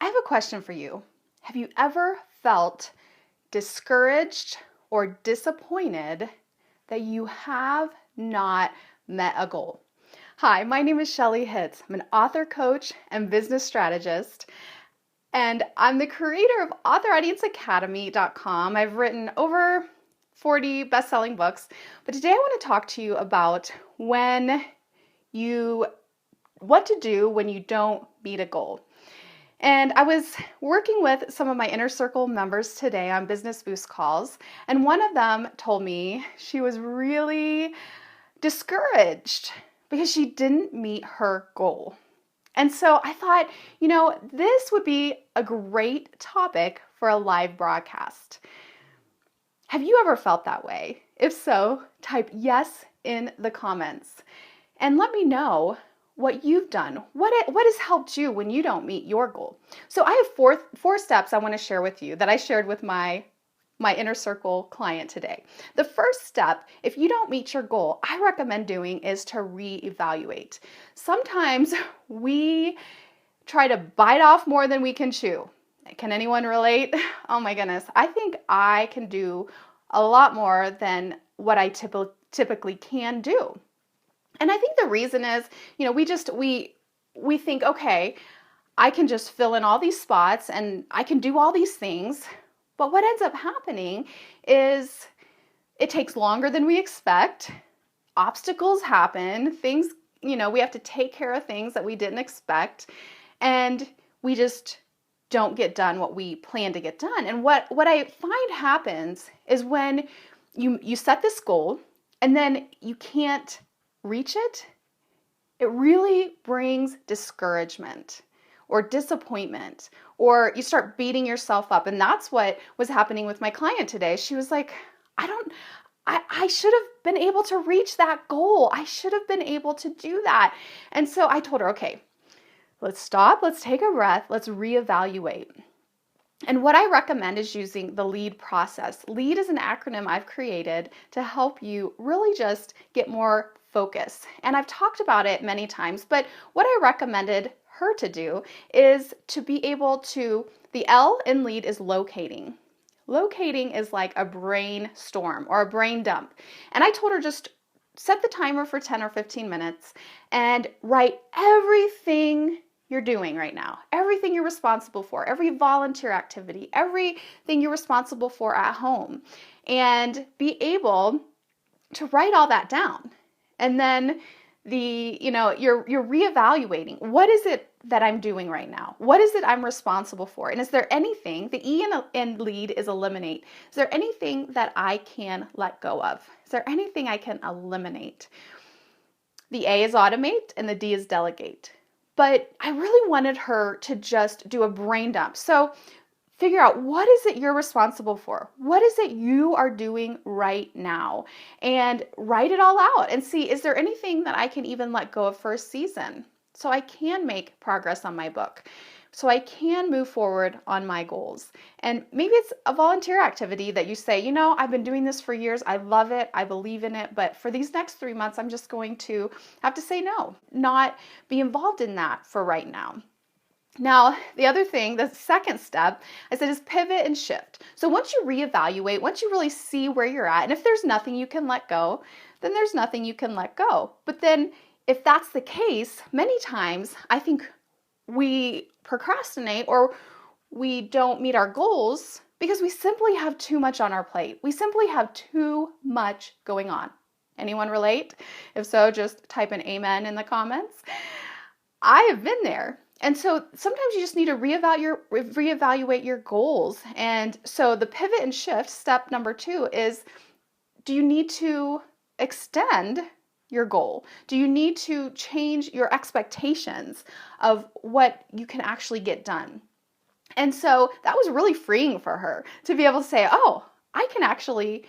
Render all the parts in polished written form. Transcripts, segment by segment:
I have a question for you. Have you ever felt discouraged or disappointed that you have not met a goal? Hi, my name is Shelley Hitz. I'm an author coach and business strategist, and I'm the creator of AuthorAudienceAcademy.com. I've written over 40 best-selling books, but today I want to talk to you about what to do when you don't meet a goal. And I was working with some of my inner circle members today on business boost calls, and one of them told me she was really discouraged because she didn't meet her goal. And so I thought, this would be a great topic for a live broadcast. Have you ever felt that way? If so, type yes in the comments and let me know what you've done. What has helped you when you don't meet your goal? So I have four steps I want to share with you that I shared with my inner circle client today. The first step, if you don't meet your goal, I recommend doing is to reevaluate. Sometimes we try to bite off more than we can chew. Can anyone relate? Oh my goodness. I think I can do a lot more than what I typically can do. And I think the reason is, we think, okay, I can just fill in all these spots and I can do all these things. But what ends up happening is it takes longer than we expect. Obstacles happen. Things, we have to take care of things that we didn't expect. And we just don't get done what we plan to get done. And what I find happens is when you set this goal and then you can't reach it, it really brings discouragement or disappointment, or you start beating yourself up. And that's what was happening with my client today. She was like, I should have been able to reach that goal. I should have been able to do that. And so I told her, okay, let's stop, let's take a breath, let's reevaluate. And what I recommend is using the LEAD process. LEAD is an acronym I've created to help you really just get more focus. And I've talked about it many times, but what I recommended her to do is to be able to, the L in LEAD is locating. Locating is like a brainstorm or a brain dump. And I told her just set the timer for 10 or 15 minutes and write everything you're doing right now, everything you're responsible for, every volunteer activity, everything you're responsible for at home, and be able to write all that down. And then you're reevaluating. What is it that I'm doing right now? What is it I'm responsible for? And is there anything, the E in LEAD is eliminate. Is there anything that I can let go of? Is there anything I can eliminate? The A is automate and the D is delegate. But I really wanted her to just do a brain dump. So figure out, what is it you're responsible for? What is it you are doing right now? And write it all out and see, is there anything that I can even let go of for a season so I can make progress on my book, so I can move forward on my goals? And maybe it's a volunteer activity that you say, I've been doing this for years. I love it. I believe in it. But for these next 3 months, I'm just going to have to say no, not be involved in that for right now. Now, the other thing, the second step, I said, is pivot and shift. So once you reevaluate, once you really see where you're at, and if there's nothing you can let go, then there's nothing you can let go. But then if that's the case, many times I think we procrastinate or we don't meet our goals because we simply have too much on our plate. We simply have too much going on. Anyone relate? If so, just type an amen in the comments. I have been there. And so sometimes you just need to reevaluate your goals. And so the pivot and shift, step number 2 is, do you need to extend your goal? Do you need to change your expectations of what you can actually get done? And so that was really freeing for her to be able to say, oh, I can actually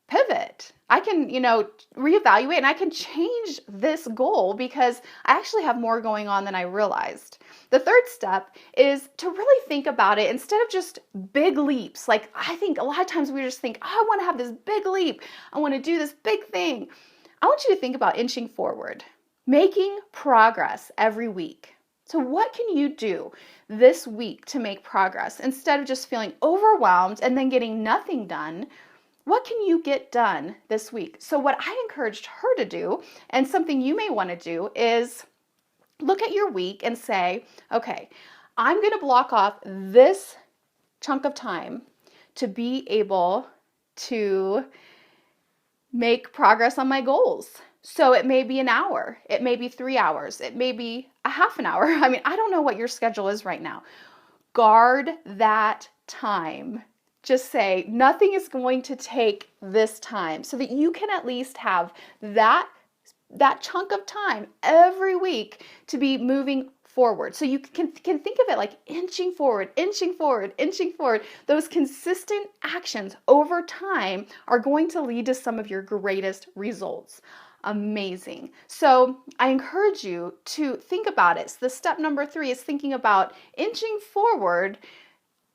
pivot. I can, reevaluate and I can change this goal because I actually have more going on than I realized. The third step is to really think about it instead of just big leaps. Like I think a lot of times we just think, oh, I want to have this big leap. I want to do this big thing. I want you to think about inching forward, making progress every week. So what can you do this week to make progress instead of just feeling overwhelmed and then getting nothing done? What can you get done this week? So what I encouraged her to do, and something you may want to do, is look at your week and say, okay, I'm going to block off this chunk of time to be able to make progress on my goals. So it may be an hour, it may be 3 hours, it may be a half an hour. I mean, I don't know what your schedule is right now. Guard that time. Just say, nothing is going to take this time, so that you can at least have that chunk of time every week to be moving forward. So you can think of it like inching forward, inching forward, inching forward. Those consistent actions over time are going to lead to some of your greatest results. Amazing. So I encourage you to think about it. So the step number 3 is thinking about inching forward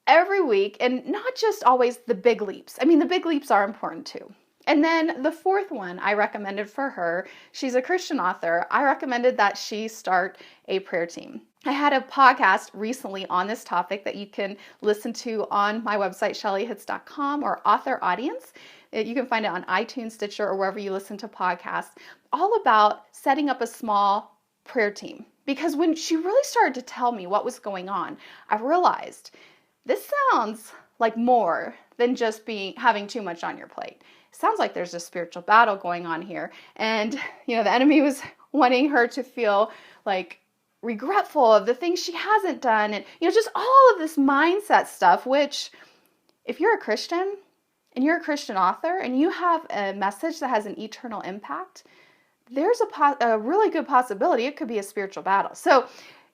every week, and not just always the big leaps. I mean, the big leaps are important too. And then the 4th one I recommended for her, she's a Christian author, I recommended that she start a prayer team. I had a podcast recently on this topic that you can listen to on my website, ShelleyHitz.com, or Author Audience. You can find it on iTunes, Stitcher, or wherever you listen to podcasts, all about setting up a small prayer team. Because when she really started to tell me what was going on, I realized this sounds like more than just having too much on your plate. It sounds like there's a spiritual battle going on here. And, the enemy was wanting her to feel like regretful of the things she hasn't done. And, just all of this mindset stuff, which if you're a Christian and you're a Christian author and you have a message that has an eternal impact, there's a really good possibility it could be a spiritual battle. So,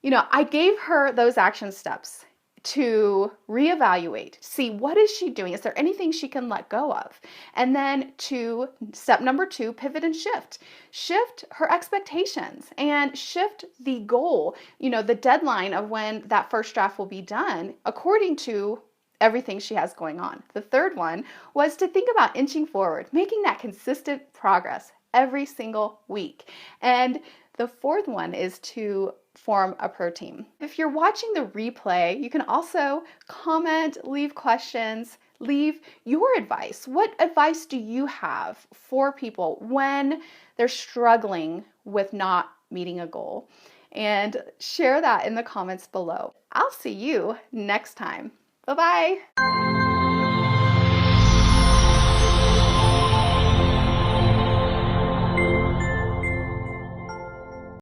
I gave her those action steps to reevaluate, see what is she doing? Is there anything she can let go of? And then to step number 2, pivot and shift. Shift her expectations and shift the goal, the deadline of when that first draft will be done according to everything she has going on. The 3rd one was to think about inching forward, making that consistent progress every single week. And the 4th one is to form a prayer team. If you're watching the replay, you can also comment, leave questions, leave your advice. What advice do you have for people when they're struggling with not meeting a goal? And share that in the comments below. I'll see you next time. Bye-bye.